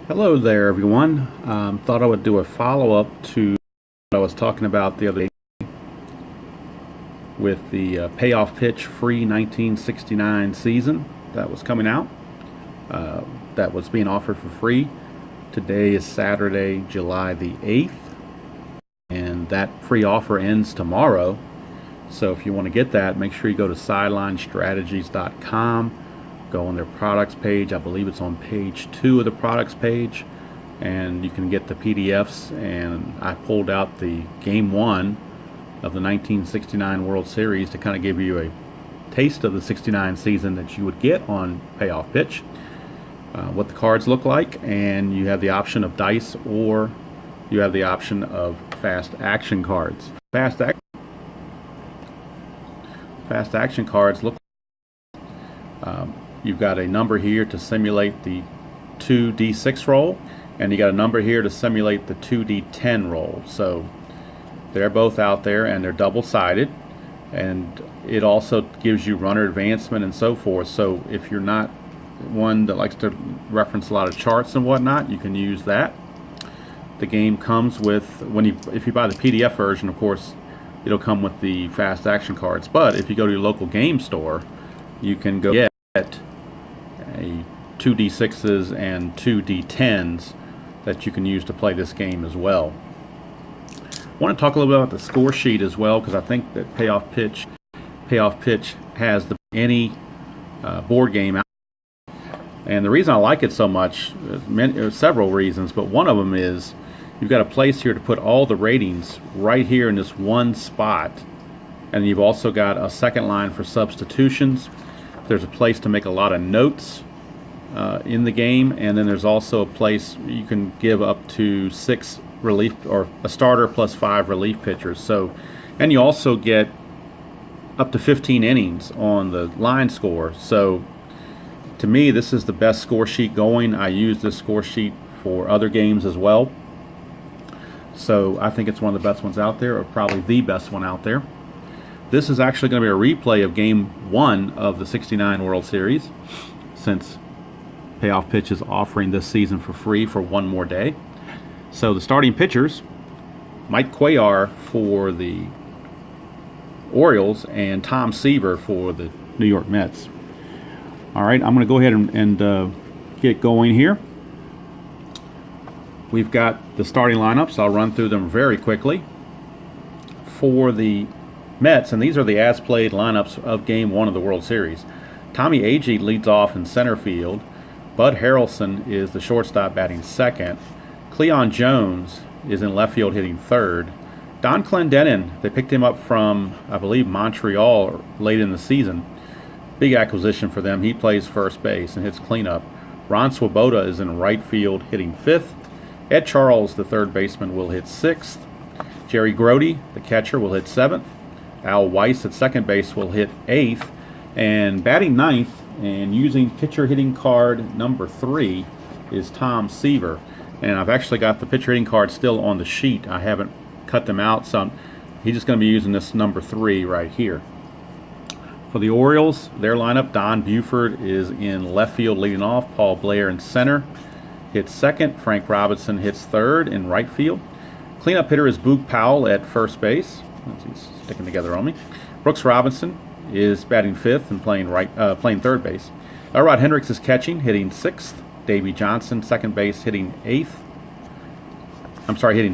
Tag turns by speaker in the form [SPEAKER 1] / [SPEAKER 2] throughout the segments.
[SPEAKER 1] Hello there, everyone. Thought I would do a follow-up to what I was talking about the other day with the Payoff Pitch Free 1969 season that was coming out. Uh, that was being offered for free. Today is Saturday, July the 8th, and that free offer ends tomorrow. So if you want to get that, make sure you go to sidelinestrategies.com. Go on their products page. I believe it's on page 2 of the products page, and you can get the PDFs. And I pulled out the game 1 of the 1969 World Series to kind of give you a taste of the 69 season that you would get on Payoff Pitch, what the cards look like, and you have the option of dice, or you have the option of fast action cards. Fast action cards look. You've got a number here to simulate the 2d6 roll, and you got a number here to simulate the 2d10 roll. So they're both out there, and they're double-sided, and it also gives you runner advancement and so forth. So if you're not one that likes to reference a lot of charts and whatnot, you can use that. The game comes with, if you buy the PDF version, of course, it'll come with the fast action cards. But if you go to your local game store, you can go get a 2d6s and 2d10s that you can use to play this game as well. I want to talk a little bit about the score sheet as well, because I think that Payoff Pitch has any board game out. And the reason I like it so much, there's several reasons, but one of them is you've got a place here to put all the ratings right here in this one spot, and you've also got a second line for substitutions. There's a place to make a lot of notes in the game, and then there's also a place you can give up to 6 relief, or a starter plus 5 relief pitchers. So, and you also get up to 15 innings on the line score. So to me, this is the best score sheet going. I use this score sheet for other games as well. So I think it's one of the best ones out there, or probably the best one out there. This is actually going to be a replay of Game 1 of the 69 World Series, since Payoff Pitch is offering this season for free for one more day. So the starting pitchers, Mike Cuellar for the Orioles and Tom Seaver for the New York Mets. All right, I'm going to go ahead and get going here. We've got the starting lineups. I'll run through them very quickly. For the Mets, and these are the as-played lineups of Game 1 of the World Series. Tommy Agee leads off in center field. Bud Harrelson is the shortstop, batting second. Cleon Jones is in left field, hitting third. Don Clendenin, they picked him up from, I believe, Montreal late in the season. Big acquisition for them. He plays first base and hits cleanup. Ron Swoboda is in right field, hitting fifth. Ed Charles, the third baseman, will hit sixth. Jerry Grody, the catcher, will hit seventh. Al Weiss at second base will hit eighth. And batting ninth and using pitcher hitting card number 3 is Tom Seaver. And I've actually got the pitcher hitting card still on the sheet. I haven't cut them out, so he's just going to be using this number 3 right here. For the Orioles, their lineup, Don Buford is in left field leading off. Paul Blair in center hits second. Frank Robinson hits third in right field. Cleanup hitter is Boog Powell at first base. He's sticking together on me. Brooks Robinson is batting fifth and playing third base. Elrod Hendricks is catching, hitting sixth. Davey Johnson, second base, hitting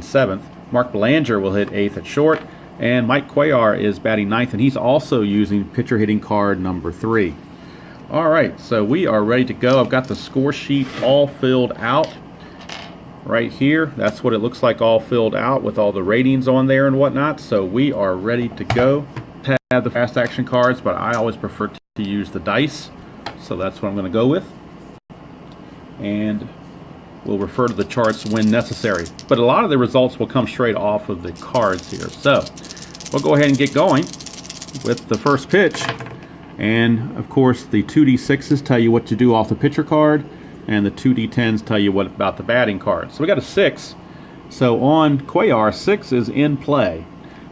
[SPEAKER 1] seventh. Mark Belanger will hit eighth at short. And Mike Cuellar is batting ninth, and he's also using pitcher hitting card number 3. All right, so we are ready to go. I've got the score sheet all filled out right here. That's what it looks like, all filled out with all the ratings on there and whatnot. So we are ready to go. Have the fast action cards, but I always prefer to use the dice, so that's what I'm going to go with. And we'll refer to the charts when necessary. But a lot of the results will come straight off of the cards here. So we'll go ahead and get going with the first pitch. And of course, the 2d6s tell you what to do off the pitcher card, and the 2d10s tell you what about the batting card. So we got a 6. So on Cuellar, 6 is in play.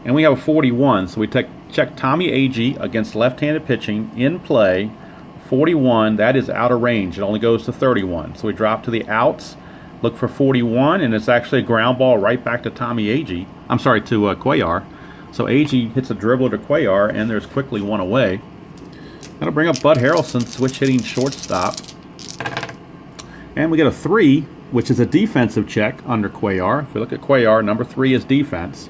[SPEAKER 1] And we have a 41. So we check Tommy Agee against left-handed pitching in play. 41, that is out of range. It only goes to 31. So we drop to the outs. Look for 41, and it's actually a ground ball right back to Tommy Agee. I'm sorry, to Cuellar. So Agee hits a dribbler to Cuellar, and there's quickly one away. That'll bring up Bud Harrelson, switch hitting shortstop. And we get a 3, which is a defensive check under Cuellar. If you look at Cuellar, number 3 is defense.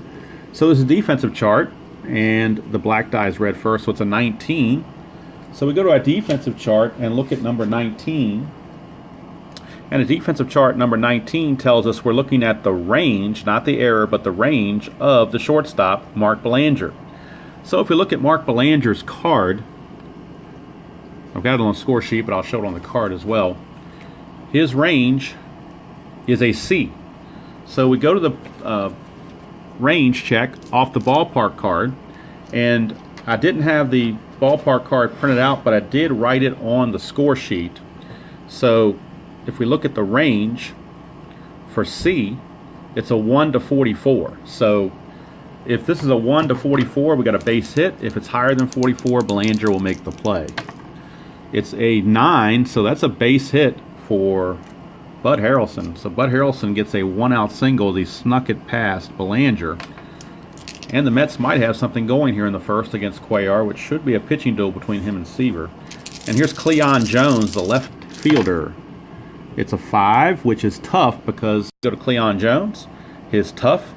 [SPEAKER 1] So there's a defensive chart, and the black die is red first, so it's a 19. So we go to our defensive chart and look at number 19. And a defensive chart number 19 tells us we're looking at the range, not the error, but the range of the shortstop, Mark Belanger. So if we look at Mark Belanger's card, I've got it on the score sheet, but I'll show it on the card as well. His range is a C. So we go to the range check off the ballpark card, and I didn't have the ballpark card printed out, but I did write it on the score sheet. So if we look at the range for C, it's a 1 to 44. So if this is a 1 to 44, we got a base hit. If it's higher than 44, Belanger will make the play. It's a 9, so that's a base hit for Bud Harrelson. So Bud Harrelson gets a 1-out single. He snuck it past Belanger. And the Mets might have something going here in the first against Cuellar, which should be a pitching duel between him and Seaver. And here's Cleon Jones, the left fielder. It's a 5, which is tough because go to Cleon Jones. His tough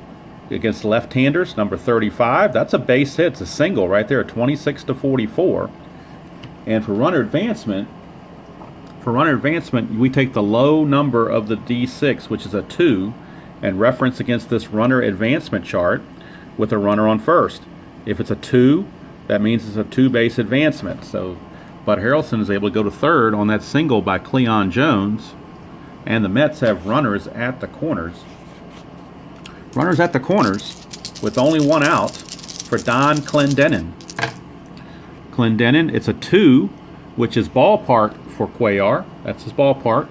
[SPEAKER 1] against left-handers, number 35. That's a base hit. It's a single right there, 26 to 44. And for runner advancement, we take the low number of the D6, which is a 2, and reference against this runner advancement chart with a runner on first. If it's a 2, that means it's a 2-base advancement. So Bud Harrelson is able to go to third on that single by Cleon Jones, and the Mets have runners at the corners. Runners at the corners with only 1 out for Don Clendenin. Clendenin, it's a 2, which is ballpark for Cuellar. That's his ballpark.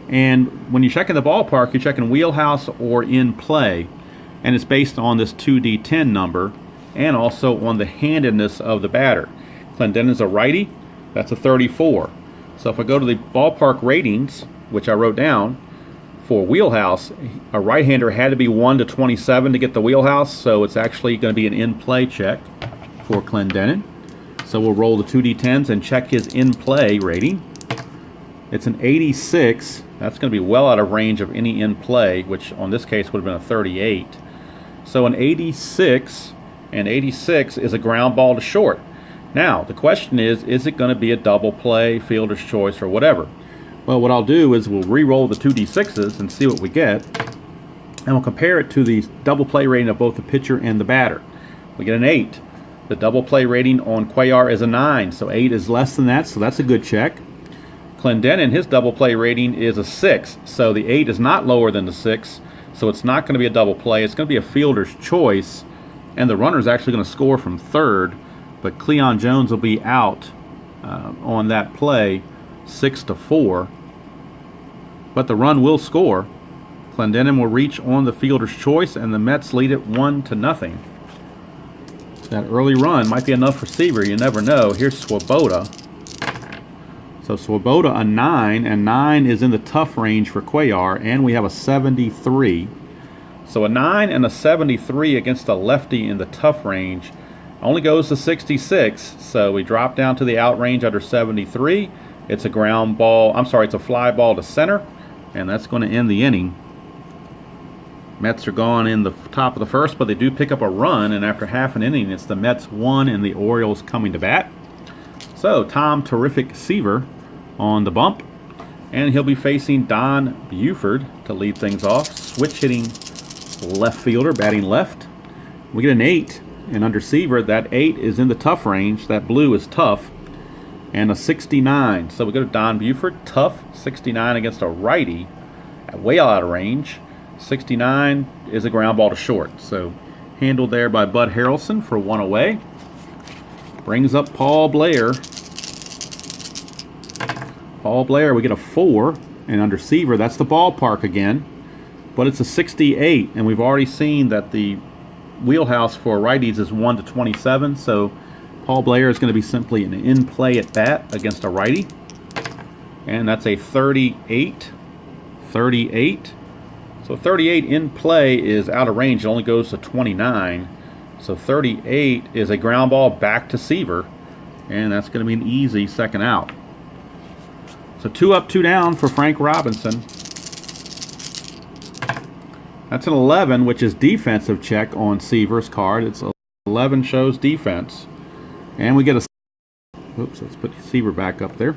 [SPEAKER 1] And when you check in the ballpark, you're checking wheelhouse or in play. And it's based on this 2D10 number and also on the handedness of the batter. Clendenin's a righty. That's a 34. So if I go to the ballpark ratings, which I wrote down, for wheelhouse, a right-hander had to be 1 to 27 to get the wheelhouse, so it's actually going to be an in-play check for Clendenin. So we'll roll the 2D10s and check his in-play rating. It's an 86. That's going to be well out of range of any in-play, which on this case would have been a 38. So an 86, and 86 is a ground ball to short. Now, the question is it going to be a double play, fielder's choice, or whatever? Well, what I'll do is we'll re-roll the 2D6s and see what we get, and we'll compare it to the double play rating of both the pitcher and the batter. We get an 8. The double play rating on Cuellar is a 9, so 8 is less than that, so that's a good check. Clendenin, his double play rating is a 6, so the 8 is not lower than the 6, so it's not going to be a double play. It's going to be a fielder's choice, and the runner is actually going to score from third, but Cleon Jones will be out on that play, 6 to 4. But the run will score. Clendenin will reach on the fielder's choice, and the Mets lead it 1 to 0. That early run might be enough for Seaver. You never know. Here's Swoboda. So Swoboda a 9, and 9 is in the tough range for Cuellar, and we have a 73. So a 9 and a 73 against a lefty in the tough range only goes to 66. So we drop down to the out range under 73. It's a ground ball. I'm sorry, it's a fly ball to center, and that's going to end the inning. Mets are gone in the top of the first, but they do pick up a run, and after half an inning, it's the Mets 1 and the Orioles coming to bat. So Tom Terrific Seaver on the bump, and he'll be facing Don Buford to lead things off. Switch hitting left fielder, batting left. We get an 8, and under Seaver, that 8 is in the tough range. That blue is tough, and a 69. So we go to Don Buford, tough, 69 against a righty, way out of range. 69 is a ground ball to short. So handled there by Bud Harrelson for 1 away. Brings up Paul Blair. Paul Blair, we get a 4, and under Seaver, that's the ballpark again, but it's a 68, and we've already seen that the wheelhouse for righties is 1 to 27, so Paul Blair is going to be simply an in-play at bat against a righty, and that's a 38. So 38 in play is out of range. It only goes to 29. So 38 is a ground ball back to Seaver. And that's going to be an easy second out. So 2 up, 2 down for Frank Robinson. That's an 11, which is defensive check on Seaver's card. It's 11 shows defense. And we get a... Oops, let's put Seaver back up there.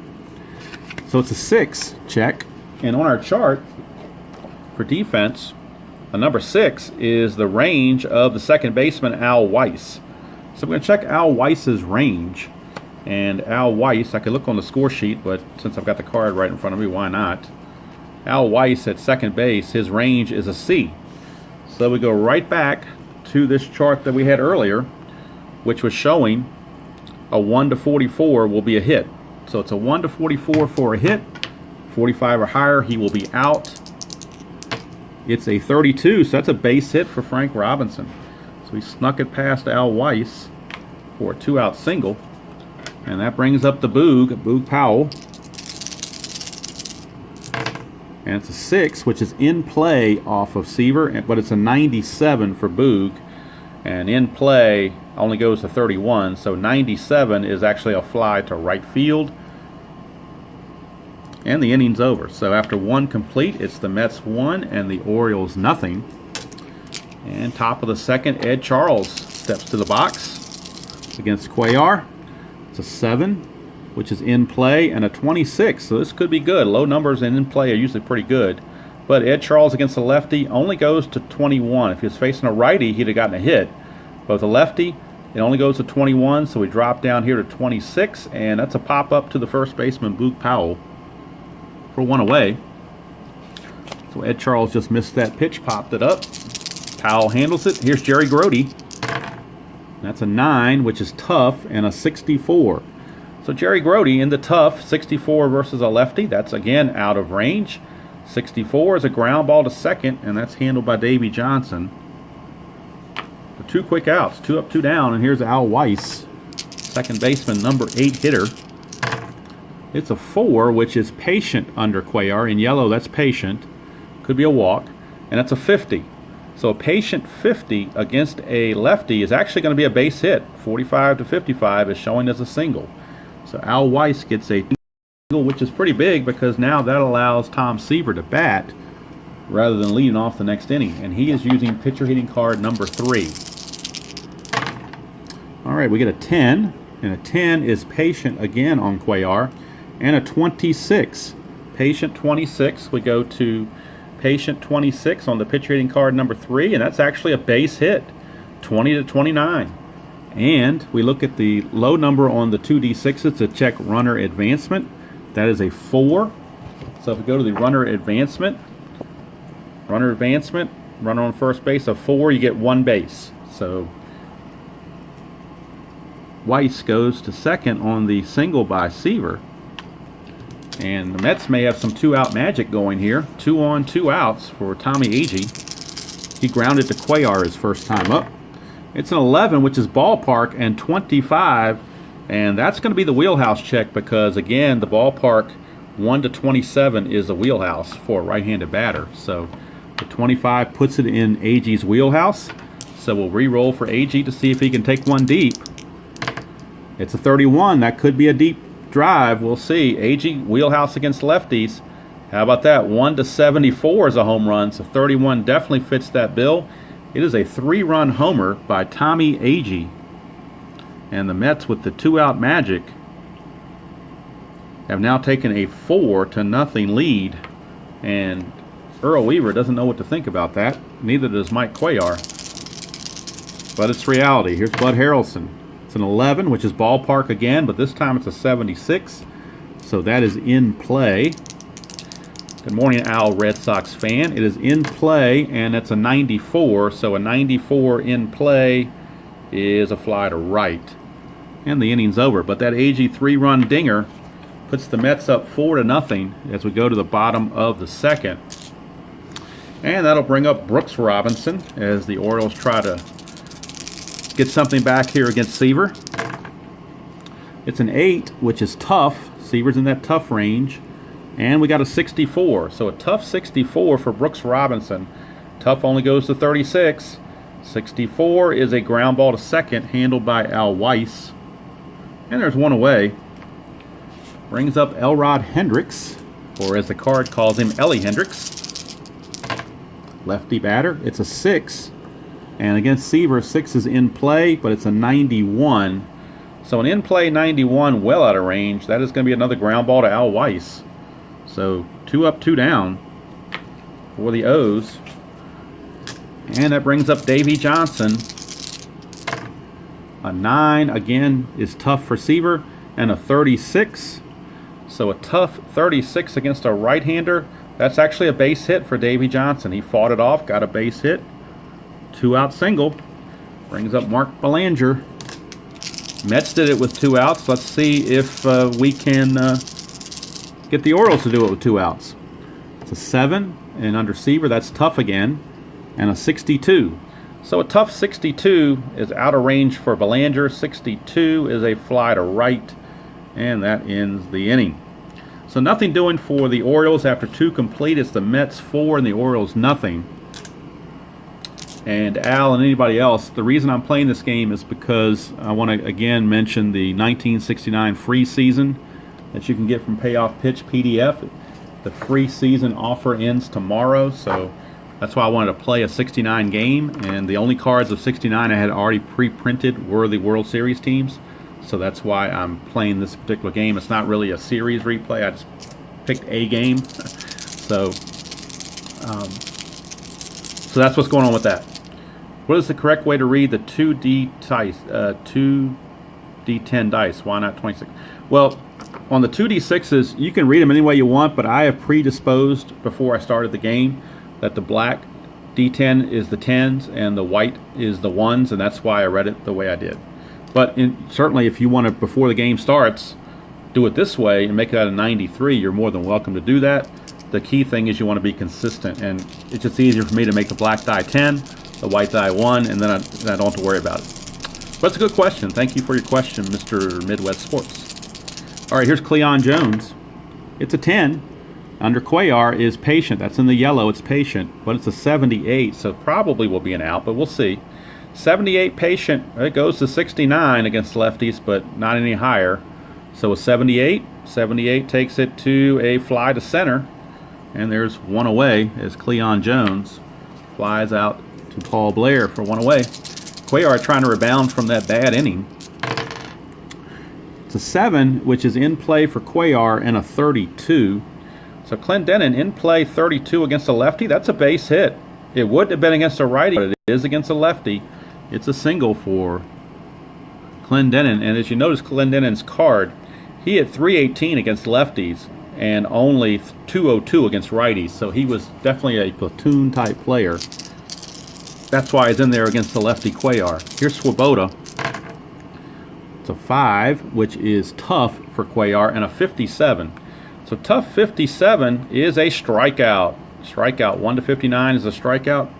[SPEAKER 1] So it's a 6 check. And on our chart for defense, the number 6 is the range of the second baseman, Al Weiss. So we're going to check Al Weiss's range. And Al Weiss, I could look on the score sheet, but since I've got the card right in front of me, why not? Al Weiss at second base, his range is a C. So we go right back to this chart that we had earlier, which was showing a 1 to 44 will be a hit. So it's a 1 to 44 for a hit. 45 or higher, he will be out. It's a 32, so that's a base hit for Frank Robinson. So he snuck it past Al Weiss for a 2-out single. And that brings up the Boog Powell. And it's a 6, which is in play off of Seaver, but it's a 97 for Boog. And in play only goes to 31, so 97 is actually a fly to right field. And the inning's over. So after 1 complete, it's the Mets 1 and the Orioles nothing. And top of the second, Ed Charles steps to the box against Cuellar. It's a 7, which is in play, and a 26. So this could be good. Low numbers and in play are usually pretty good. But Ed Charles against a lefty only goes to 21. If he was facing a righty, he'd have gotten a hit. But with a lefty, it only goes to 21, so we drop down here to 26, and that's a pop-up to the first baseman, Boog Powell, for 1 away. So Ed Charles just missed that pitch, popped it up. Powell handles it. Here's Jerry Grody. That's a 9, which is tough, and a 64. So Jerry Grody in the tough, 64 versus a lefty. That's, again, out of range. 64 is a ground ball to second, and that's handled by Davey Johnson. For 2 quick outs, 2 up, 2 down, and here's Al Weiss, second baseman, number 8 hitter. It's a 4, which is patient under Cuellar. In yellow, that's patient. Could be a walk. And that's a 50. So a patient 50 against a lefty is actually going to be a base hit. 45 to 55 is showing as a single. So Al Weiss gets a single, which is pretty big because now that allows Tom Seaver to bat rather than leading off the next inning. And he is using pitcher hitting card number 3. All right, we get a 10. And a 10 is patient again on Cuellar. And a 26. Patient 26. We go to patient 26 on the pitcher hitting card number 3, and that's actually a base hit, 20 to 29. And we look at the low number on the 2D6s to check runner advancement. That is a 4. So if we go to the runner advancement, runner on first base, a 4, you get 1 base. So Weiss goes to second on the single by Seaver. And the Mets may have some 2-out magic going here. 2 on, 2 outs for Tommy Agee. He grounded to Cuellar his first time up. It's an 11, which is ballpark, and 25. And that's going to be the wheelhouse check because, again, the ballpark 1 to 27 is a wheelhouse for a right-handed batter. So the 25 puts it in Agee's wheelhouse. So we'll re-roll for Agee to see if he can take one deep. It's a 31. That could be a deep drive. We'll see. Agee wheelhouse against lefties. How about that? 1 to 74 is a home run, so 31 definitely fits that bill. It is a 3-run homer by Tommy Agee. And the Mets, with the 2-out magic, have now taken a 4-0 lead. And Earl Weaver doesn't know what to think about that. Neither does Mike Cuellar. But it's reality. Here's Bud Harrelson. It's an 11, which is ballpark again, but this time it's a 76. So that is in play. Good morning, Al Red Sox fan. It is in play, and it's a 94. So a 94 in play is a fly to right. And the inning's over. But that Agee 3-run dinger puts the Mets up 4-0 as we go to the bottom of the second. And that'll bring up Brooks Robinson as the Orioles try to get something back here against Seaver. It's an 8, which is tough. Seaver's in that tough range. And we got a 64. So a tough 64 for Brooks Robinson. Tough only goes to 36. 64 is a ground ball to second, handled by Al Weiss. And there's one away. Brings up Elrod Hendricks, or as the card calls him, Ellie Hendricks. Lefty batter. It's a 6. And against Seaver, 6 is in play, but it's a 91. So an in-play 91 well out of range. That is going to be another ground ball to Al Weiss. So 2 up, 2 down for the O's. And that brings up Davey Johnson. A 9, again, is tough for Seaver. And a 36. So a tough 36 against a right-hander. That's actually a base hit for Davey Johnson. He fought it off, got a base hit. 2-out single. Brings up Mark Belanger. Mets did it with 2 outs. Let's see if we can get the Orioles to do it with 2 outs. It's a 7, and under Seaver, that's tough again. And a 62. So a tough 62 is out of range for Belanger. 62 is a fly to right, and that ends the inning. So nothing doing for the Orioles after 2 complete. It's the Mets 4 and the Orioles nothing. And Al and anybody else, the reason I'm playing this game is because I want to again mention the 1969 free season that you can get from Payoff Pitch PDF. The free season offer ends tomorrow, so that's why I wanted to play a 69 game. And the only cards of 69 I had already pre-printed were the World Series teams. So that's why I'm playing this particular game. It's not really a series replay. I just picked a game. So that's what's going on with that. What is the correct way to read the 2D dice? 2D10 dice. Why not 26? Well, on the 2D6s, you can read them any way you want, but I have predisposed before I started the game that the black D10 is the 10s and the white is the 1s, and that's why I read it the way I did. But certainly if you want to, before the game starts, do it this way and make it out of 93, you're more than welcome to do that. The key thing is you want to be consistent, and it's just easier for me to make the black die 10, the white die 1, and then I don't have to worry about it. But it's a good question. Thank you for your question, Mr. Midwest Sports. All right, here's Cleon Jones. It's a 10. Under Cuellar is patient. That's in the yellow. It's patient, but it's a 78, so probably will be an out, but we'll see. 78 patient. It goes to 69 against lefties, but not any higher. So a 78. 78 takes it to a fly to center, and there's one away as Cleon Jones flies out to Paul Blair for one away. Cuellar trying to rebound from that bad inning. It's a 7, which is in play for Cuellar, and a 32. So Clendenon in play 32 against a lefty. That's a base hit. It wouldn't have been against a righty, but it is against a lefty. It's a single for Clendenon. And as you notice, Clendenon's card, he had 318 against lefties and only 202 against righties. So he was definitely a platoon-type player. That's why he's in there against the lefty Cuellar. Here's Swoboda. It's a 5, which is tough for Cuellar, and a 57. So tough 57 is a strikeout. Strikeout 1 to 59 is a strikeout.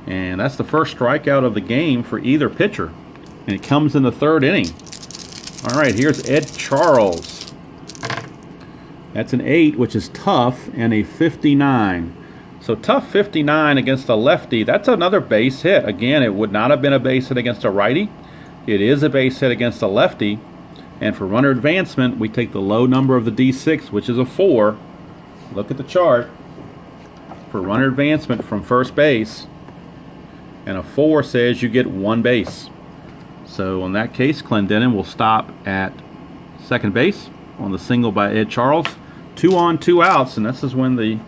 [SPEAKER 1] And that's the first strikeout of the game for either pitcher. And it comes in the 3rd inning. All right, here's Ed Charles. That's an 8, which is tough, and a 59. So tough 59 against a lefty. That's another base hit. Again, it would not have been a base hit against a righty. It is a base hit against a lefty. And for runner advancement, we take the low number of the D6, which is a 4. Look at the chart. For runner advancement from first base, and a 4 says you get 1 base. So in that case, Clendenon will stop at second base on the single by Ed Charles. 2 on, 2 outs, and this is when the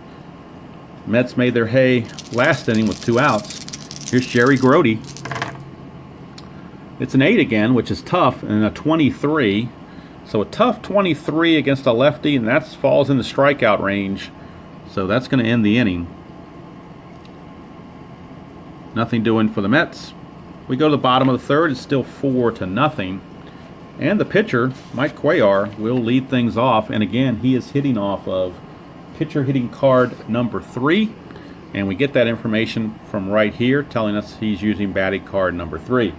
[SPEAKER 1] Mets made their hay last inning with 2 outs. Here's Jerry Grody. It's an 8 again, which is tough, and a 23. So a tough 23 against a lefty, and that falls in the strikeout range. So that's going to end the inning. Nothing doing for the Mets. We go to the bottom of the 3rd. It's still 4-0. And the pitcher, Mike Cuellar, will lead things off. And again, he is hitting off of pitcher hitting card number 3. And we get that information from right here telling us he's using batting card number 3.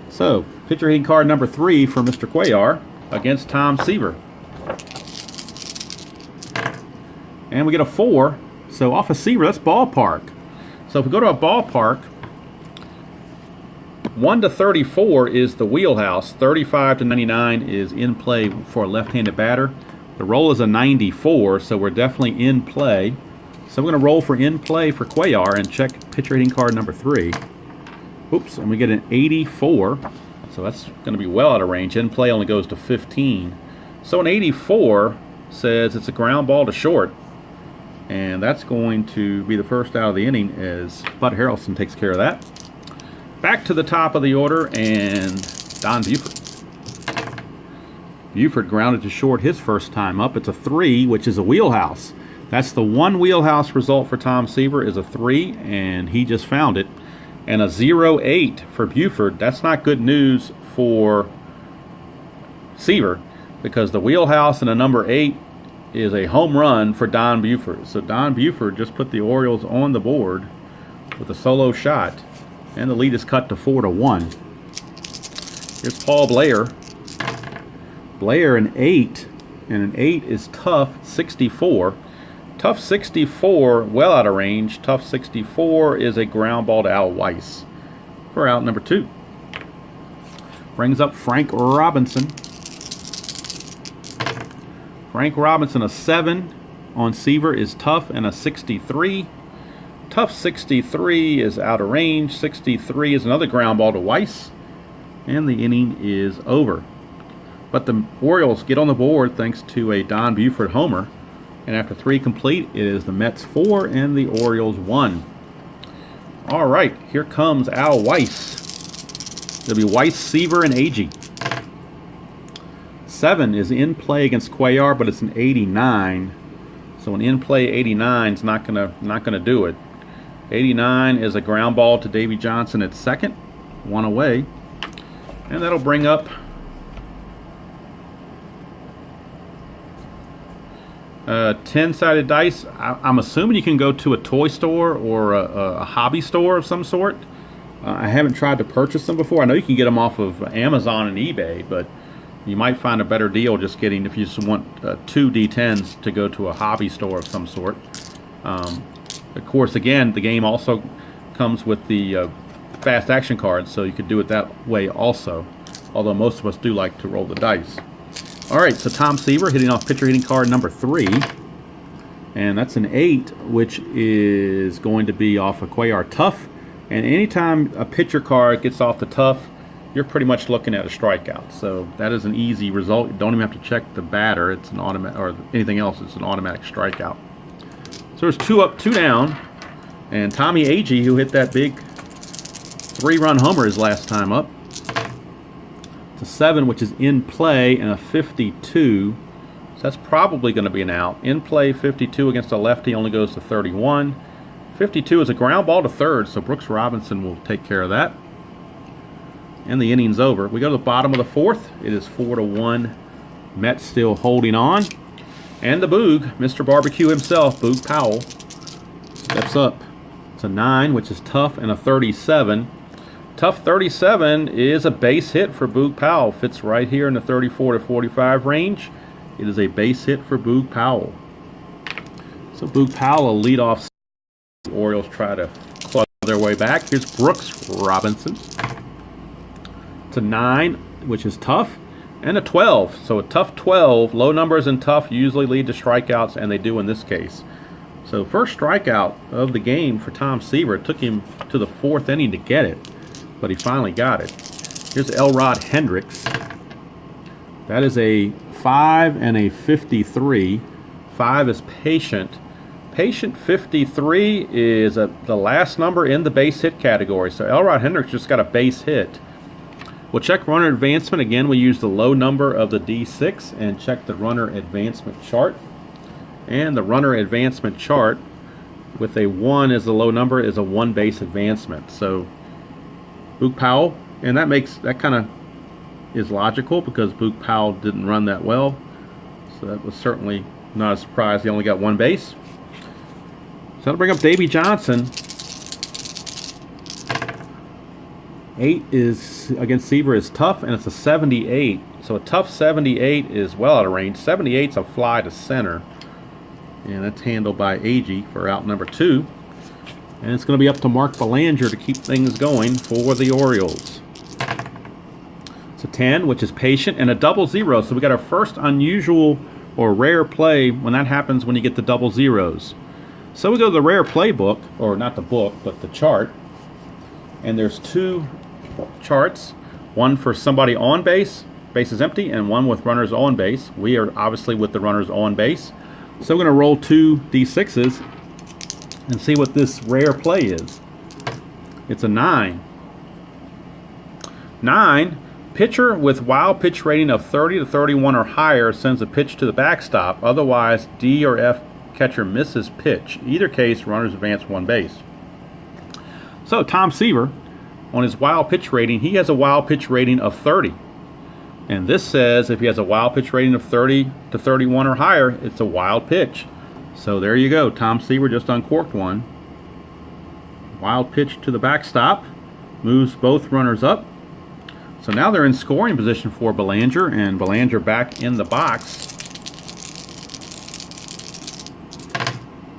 [SPEAKER 1] So, pitcher hitting card number 3 for Mr. Cuellar against Tom Seaver. And we get a 4. So off of Seaver, that's ballpark. So if we go to a ballpark, 1 to 34 is the wheelhouse. 35 to 99 is in play for a left-handed batter. The roll is a 94, so we're definitely in play. So we're going to roll for in play for Cuellar and check pitcher hitting card number 3. Oops, and we get an 84. So that's going to be well out of range. In play only goes to 15. So an 84 says it's a ground ball to short. And that's going to be the first out of the inning as Bud Harrelson takes care of that. Back to the top of the order, and Don Buford. Buford grounded to short his first time up. It's a 3, which is a wheelhouse. That's the one wheelhouse result for Tom Seaver is a 3, and he just found it. And a 0-8 for Buford. That's not good news for Seaver because the wheelhouse and a number 8 is a home run for Don Buford. So Don Buford just put the Orioles on the board with a solo shot, and the lead is cut to 4-1. Here's Paul Blair. Blair an 8, and an 8 is tough 64. Tough 64, well out of range. Tough 64 is a ground ball to Al Weiss for out number 2. Brings up Frank Robinson. Frank Robinson, a 7 on Seaver is tough and a 63. Tough 63 is out of range. 63 is another ground ball to Weiss. And the inning is over. But the Orioles get on the board thanks to a Don Buford homer. And after 3 complete, it is the Mets 4 and the Orioles 1. All right, here comes Al Weiss. It'll be Weiss, Seaver, and Agee. 7 is in play against Cuellar, but it's an 89. So an in play 89 is not gonna do it. 89 is a ground ball to Davy Johnson at second, 1 away, and that'll bring up a 10-sided dice. I'm assuming you can go to a toy store or a hobby store of some sort. I haven't tried to purchase them before. I know you can get them off of Amazon and eBay, but you might find a better deal just getting, if you just want 2 D10s, to go to a hobby store of some sort. Of course, again, the game also comes with the fast action cards, so you could do it that way also, although most of us do like to roll the dice. All right, so Tom Seaver hitting off pitcher hitting card number 3, and that's an 8, which is going to be off a Cuellar tough. And anytime a pitcher card gets off the tough, you're pretty much looking at a strikeout. So that is an easy result. You don't even have to check the batter. It's an automatic, or anything else. It's an automatic strikeout. So there's 2 up, 2 down, and Tommy Agee, who hit that big 3-run homer his last time up. It's a 7, which is in play, and a 52. So that's probably going to be an out. In play 52 against a lefty only goes to 31. 52 is a ground ball to third, so Brooks Robinson will take care of that. And the inning's over. We go to the bottom of the 4th. It is 4-1. Mets still holding on. And the Boog, Mr. Barbecue himself, Boog Powell, steps up. It's a 9, which is tough, and a 37. Tough 37 is a base hit for Boog Powell. Fits right here in the 34 to 45 range. It is a base hit for Boog Powell. So Boog Powell will lead off. The Orioles try to claw their way back. Here's Brooks Robinson. It's a 9, which is tough, and a 12. So a tough 12. Low numbers and tough usually lead to strikeouts, and they do in this case. So first strikeout of the game for Tom Seaver. It took him to the 4th inning to get it, but he finally got it. Here's Elrod Hendricks. That is a 5 and a 53. 5 is patient. Patient 53 is the last number in the base hit category. So Elrod Hendricks just got a base hit. We'll check runner advancement. Again, we use the low number of the D6 and check the runner advancement chart. And the runner advancement chart with a 1 as the low number is a 1 base advancement. So Boog Powell, and that kind of is logical because Boog Powell didn't run that well. So that was certainly not a surprise. He only got 1 base. So that'll bring up Davy Johnson. 8 is against Seaver is tough, and it's a 78. So a tough 78 is well out of range. 78's a fly to center. and that's handled by Agee for out number 2. And it's going to be up to Mark Belanger to keep things going for the Orioles. It's a 10, which is patient, and a double zero. So we got our first unusual or rare play when that happens when you get the double zeros. So we go to the rare play book, or not the book, but the chart. And there's 2 charts, one for somebody on base, base is empty, and one with runners on base. We are obviously with the runners on base. So we're going to roll 2 D6s and see what this rare play is. It's a 9. 9, pitcher with wild pitch rating of 30 to 31 or higher sends a pitch to the backstop. Otherwise, D or F catcher misses pitch. Either case, runners advance 1 base. So Tom Seaver, on his wild pitch rating, he has a wild pitch rating of 30. And this says if he has a wild pitch rating of 30 to 31 or higher, it's a wild pitch. So there you go. Tom Seaver just uncorked one. Wild pitch to the backstop. Moves both runners up. So now they're in scoring position for Belanger, and Belanger back in the box.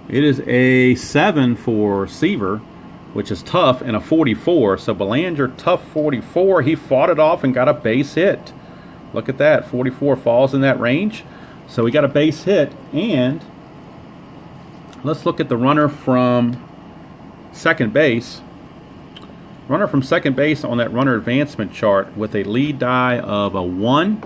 [SPEAKER 1] It is a 7 for Seaver, which is tough, and a 44. So Belanger, tough 44. He fought it off and got a base hit. Look at that. 44 falls in that range. So we got a base hit, and let's look at the runner from second base. Runner from second base on that runner advancement chart with a lead die of a 1.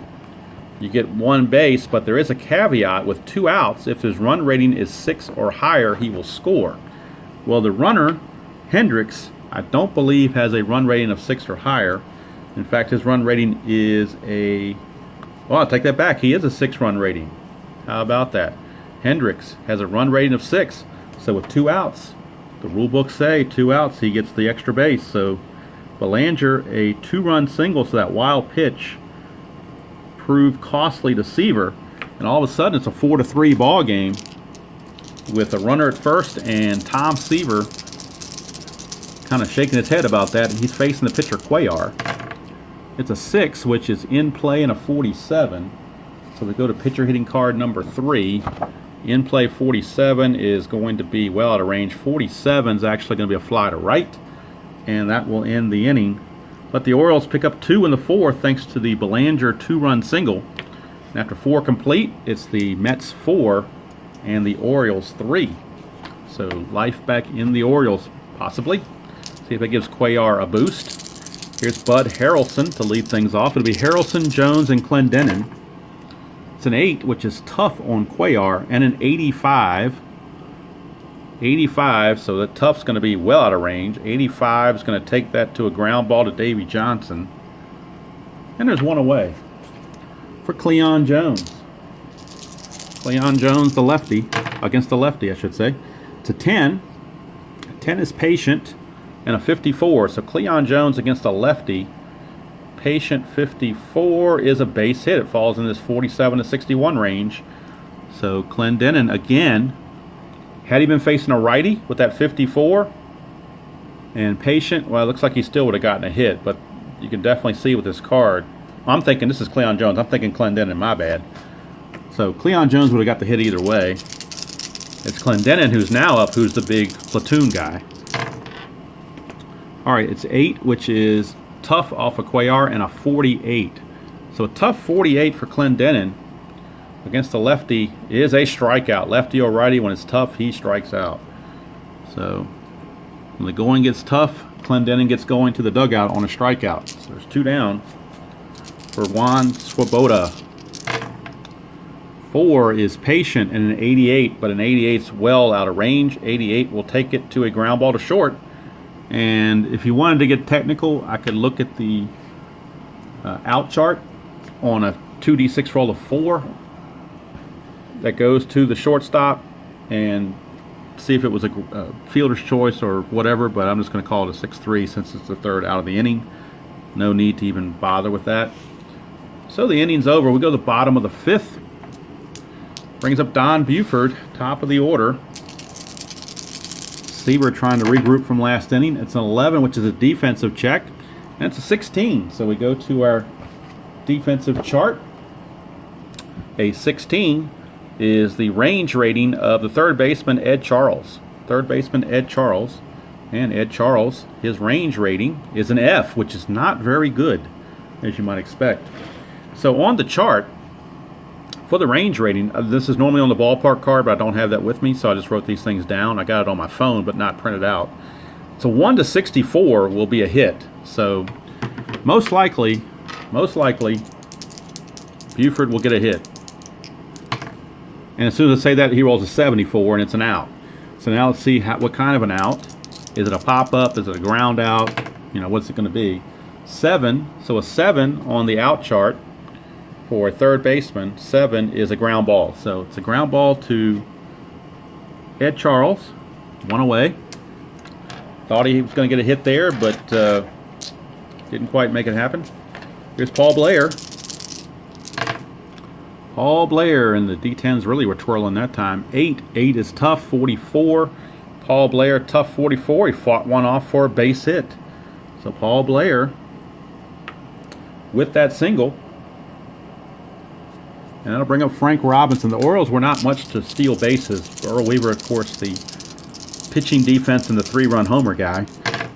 [SPEAKER 1] You get 1 base, but there is a caveat with 2 outs. If his run rating is 6 or higher, he will score. Well, the runner, Hendricks, I don't believe has a run rating of 6 or higher. In fact, his run rating is well, I'll take that back. He is a 6 run rating. How about that? Hendricks has a run rating of 6. So with 2 outs, the rule books say 2 outs, he gets the extra base. So Belanger, a 2-run single, so that wild pitch proved costly to Seaver. And all of a sudden, it's a 4-3 ball game with a runner at first and Tom Seaver kind of shaking his head about that. He's facing the pitcher Cuellar. It's a 6, which is in play, and a 47. So we go to pitcher hitting card number 3. In play 47 is going to be well out of range. 47 is actually going to be a fly to right, and that will end the inning. But the Orioles pick up 2 in the 4th thanks to the Belanger 2-run single. And after 4 complete, it's the Mets 4 and the Orioles 3. So life back in the Orioles, possibly. See if it gives Cuellar a boost. Here's Bud Harrelson to lead things off. It'll be Harrelson, Jones, and Clendenin. It's an 8, which is tough on Cuellar, and an 85. 85, so the tough's going to be well out of range. 85 is going to take that to a ground ball to Davy Johnson. And there's 1 away for Cleon Jones. Cleon Jones, the lefty, against the lefty, I should say. It's a 10. 10 is patient, and a 54. So Cleon Jones against a lefty. Patient 54 is a base hit. It falls in this 47 to 61 range. So Clendenin again, had he been facing a righty with that 54, and Patient, well, it looks like he still would have gotten a hit, but you can definitely see with this card. I'm thinking this is Cleon Jones. I'm thinking Clendenin, my bad. So Cleon Jones would have got the hit either way. It's Clendenin who's now up, who's the big platoon guy. All right, it's 8, which is tough off of Cuellar, and a 48. So a tough 48 for Clendenin against the lefty is a strikeout. Lefty or righty, when it's tough, he strikes out. So when the going gets tough, Clendenin gets going to the dugout on a strikeout. So there's 2 down for Juan Swoboda. 4 is patient and an 88, but an 88's well out of range. 88 will take it to a ground ball to short. And if you wanted to get technical, I could look at the out chart on a 2d6 roll of 4 that goes to the shortstop and see if it was a fielder's choice or whatever, but I'm just going to call it a 6-3 since it's the 3rd out of the inning. No need to even bother with that. So the inning's over. We go to the bottom of the 5th. Brings up Don Buford, top of the order. Seaver trying to regroup from last inning. It's an 11, which is a defensive check, and it's a 16. So we go to our defensive chart. A 16 is the range rating of the third baseman, Ed Charles. Third baseman, Ed Charles. And Ed Charles, his range rating is an F, which is not very good, as you might expect. So on the chart, for the range rating, this is normally on the ballpark card, but I don't have that with me, so I just wrote these things down. I got it on my phone, but not printed out. So 1 to 64 will be a hit. So most likely, Buford will get a hit. And as soon as I say that, he rolls a 74, and it's an out. So now let's see what kind of an out. Is it a pop-up? Is it a ground out? You know, what's it going to be? 7. So a 7 on the out chart for a third baseman, 7 is a ground ball. So it's a ground ball to Ed Charles. 1 away. Thought he was going to get a hit there, but didn't quite make it happen. Here's Paul Blair. Paul Blair, and the D10s really were twirling that time. 8. 8 is tough, 44. Paul Blair, tough 44. He fought one off for a base hit. So Paul Blair with that single. And that'll bring up Frank Robinson. The Orioles were not much to steal bases. Earl Weaver, of course, the pitching defense and the 3-run homer guy.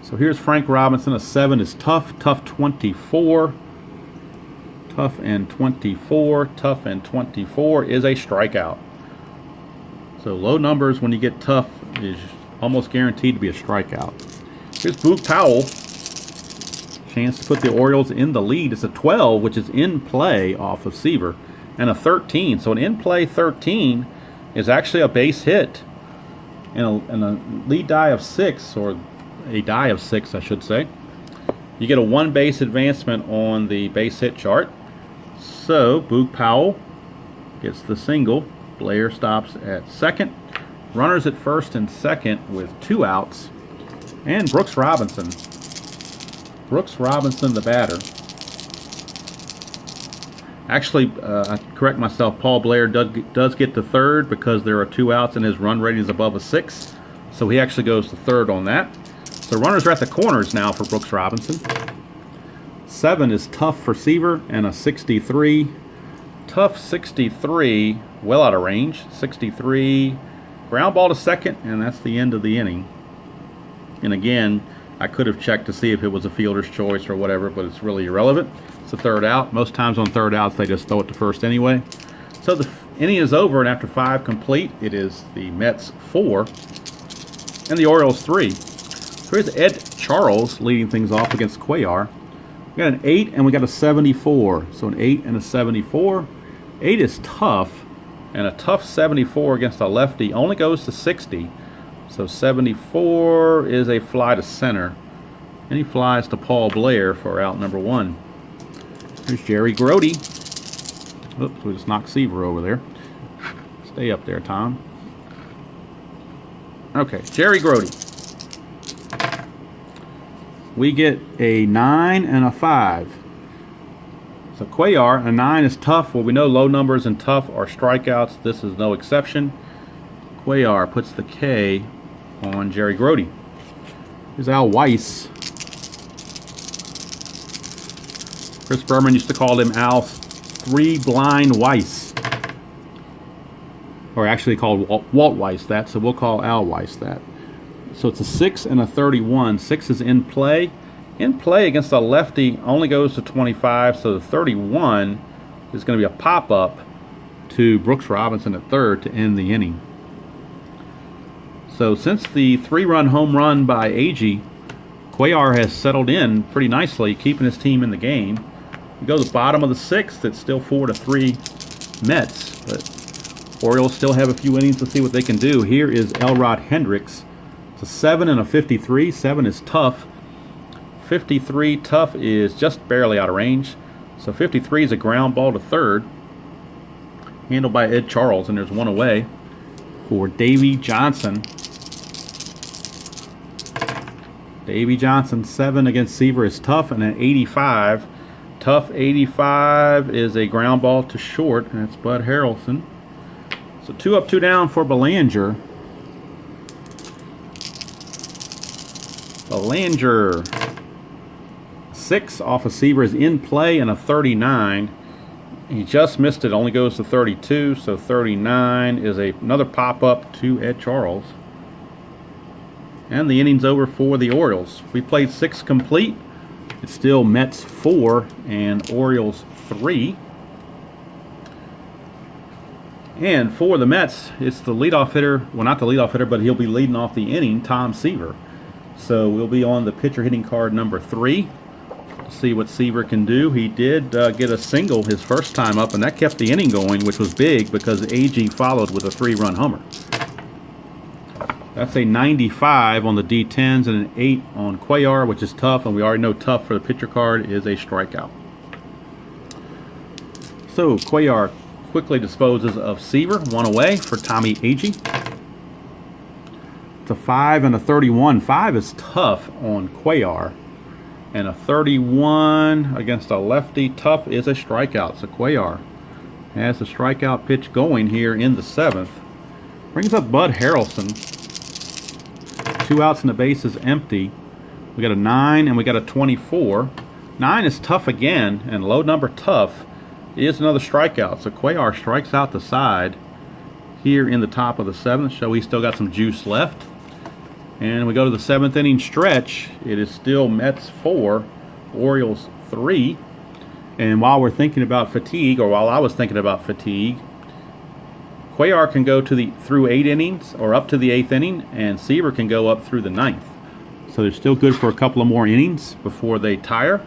[SPEAKER 1] So here's Frank Robinson. A 7 is tough. Tough 24. Tough and 24. Tough and 24 is a strikeout. So low numbers when you get tough is almost guaranteed to be a strikeout. Here's Boog Powell. Chance to put the Orioles in the lead. It's a 12, which is in play off of Seaver, and a 13. So an in-play 13 is actually a base hit. And a lead die of 6, or a die of 6, I should say. You get a 1 base advancement on the base hit chart. So Boog Powell gets the single. Blair stops at second. Runners at first and second with 2 outs. And Brooks Robinson. Brooks Robinson, the batter. Actually, I correct myself. Paul Blair does get to third because there are 2 outs and his run rating is above a 6. So he actually goes to third on that. So runners are at the corners now for Brooks Robinson. 7 is tough for Seaver, and a 63. Tough 63, well out of range. 63. Ground ball to second, and that's the end of the inning. And again, I could have checked to see if it was a fielder's choice or whatever, but it's really irrelevant. It's a third out. Most times on third outs, they just throw it to first anyway. So the inning is over, and after 5 complete, it is the Mets 4 and the Orioles 3. So here's Ed Charles leading things off against Cuellar. We got an 8 and we got a 74. So an 8 and a 74. 8 is tough. And a tough 74 against a lefty only goes to 60. So 74 is a fly to center. And he flies to Paul Blair for out number 1. Here's Jerry Grody. Oops, we just knocked Seaver over there. Stay up there, Tom. Okay, Jerry Grody. We get a 9 and a 5. So Cuellar, a 9 is tough. Well, we know low numbers and tough are strikeouts. This is no exception. Cuellar puts the K on Jerry Grody. Here's Al Weiss. Chris Berman used to call him Al 3-Blind Weiss. Or actually called Walt Weiss that, so we'll call Al Weiss that. So it's a 6 and a 31. 6 is in play. In play against a lefty only goes to 25, so the 31 is going to be a pop-up to Brooks Robinson at third to end the inning. So since the 3-run home run by Agee, Cuellar has settled in pretty nicely, keeping his team in the game. We go to the bottom of the 6th. It's still 4-3 Mets, but Orioles still have a few innings to see what they can do. Here is Elrod Hendricks. It's a 7 and a 53. 7 is tough. 53 tough is just barely out of range. So 53 is a ground ball to third. Handled by Ed Charles, and there's 1 away for Davey Johnson. Davey Johnson, 7 against Seaver is tough, and an 85. Tough 85 is a ground ball to short, and that's Bud Harrelson. So 2 up, 2 down for Belanger. Belanger, 6 off of Seaver is in play, and a 39. He just missed it, only goes to 32, so 39 is another pop-up to Ed Charles. And the inning's over for the Orioles. We played 6 complete. It's still Mets 4 and Orioles 3. And for the Mets, it's the leadoff hitter, well, not the leadoff hitter, but he'll be leading off the inning, Tom Seaver. So we'll be on the pitcher hitting card number 3. See what Seaver can do. He did get a single his first time up, and that kept the inning going, which was big because AG followed with a 3-run homer. That's a 95 on the D10s and an 8 on Cuellar, which is tough, and we already know tough for the pitcher card is a strikeout. So Cuellar quickly disposes of Seaver, 1 away for Tommy Agee. It's a 5 and a 31. 5 is tough on Cuellar. And a 31 against a lefty tough is a strikeout. So Cuellar has the strikeout pitch going here in the 7th. Brings up Bud Harrelson. 2 outs and the base is empty. We got a 9 and we got a 24. 9 is tough again, and low number tough is another strikeout. So Cuellar strikes out the side here in the top of the 7th. So he's still got some juice left. And we go to the 7th inning stretch. It is still Mets 4, Orioles 3. And while we're thinking about fatigue, or while I was thinking about fatigue, Cuellar can go through 8 innings or up to the 8th inning, and Seaver can go up through the 9th. So they're still good for a couple of more innings before they tire.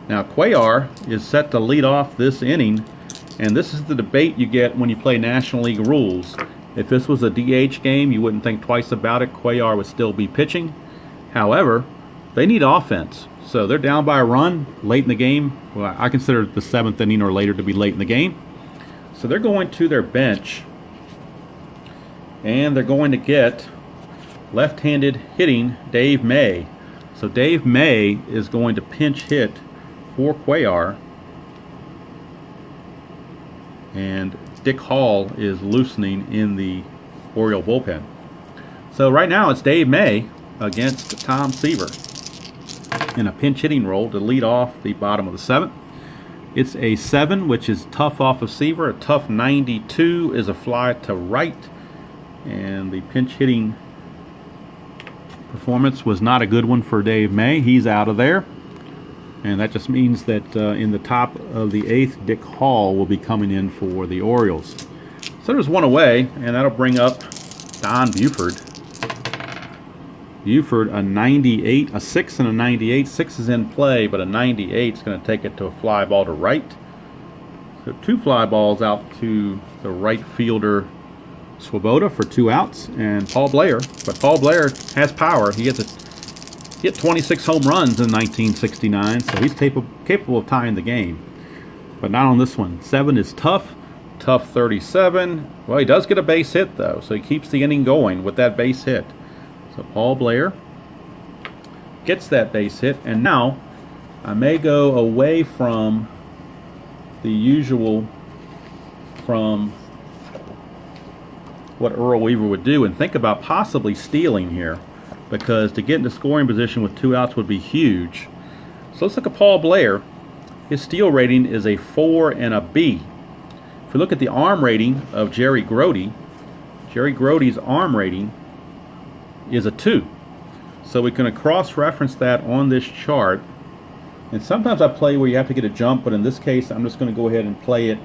[SPEAKER 1] Now Cuellar is set to lead off this inning, and this is the debate you get when you play National League rules. If this was a DH game, you wouldn't think twice about it. Cuellar would still be pitching. However, they need offense. So they're down by a run late in the game. Well, I consider the 7th inning or later to be late in the game. So they're going to their bench, and they're going to get left-handed hitting Dave May. So Dave May is going to pinch hit for Cuellar. And Dick Hall is loosening in the Oriole bullpen. So right now it's Dave May against Tom Seaver in a pinch hitting role to lead off the bottom of the 7th. It's a 7, which is tough off of Seaver. A tough 92 is a fly to right. And the pinch hitting performance was not a good one for Dave May. He's out of there. And that just means that in the top of the 8th, Dick Hall will be coming in for the Orioles. So there's 1 away, and that'll bring up Don Buford. Buford, a 98, a 6 and a 98. 6 is in play, but a 98 is going to take it to a fly ball to right. So 2 fly balls out to the right fielder, Swoboda, for 2 outs, and Paul Blair. But Paul Blair has power. He hit 26 home runs in 1969, so he's capable of tying the game. But not on this one. 7 is tough. Tough 37. Well, he does get a base hit, though, so he keeps the inning going with that base hit. So Paul Blair gets that base hit, and now I may go away from the usual, from what Earl Weaver would do, and think about possibly stealing here, because to get into scoring position with 2 outs would be huge. So let's look at Paul Blair. His steal rating is a 4 and a B. If we look at the arm rating of Jerry Grody, Jerry Grody's arm rating is a 2. So we can cross-reference that on this chart. And sometimes I play where you have to get a jump, but in this case I'm just going to go ahead and play it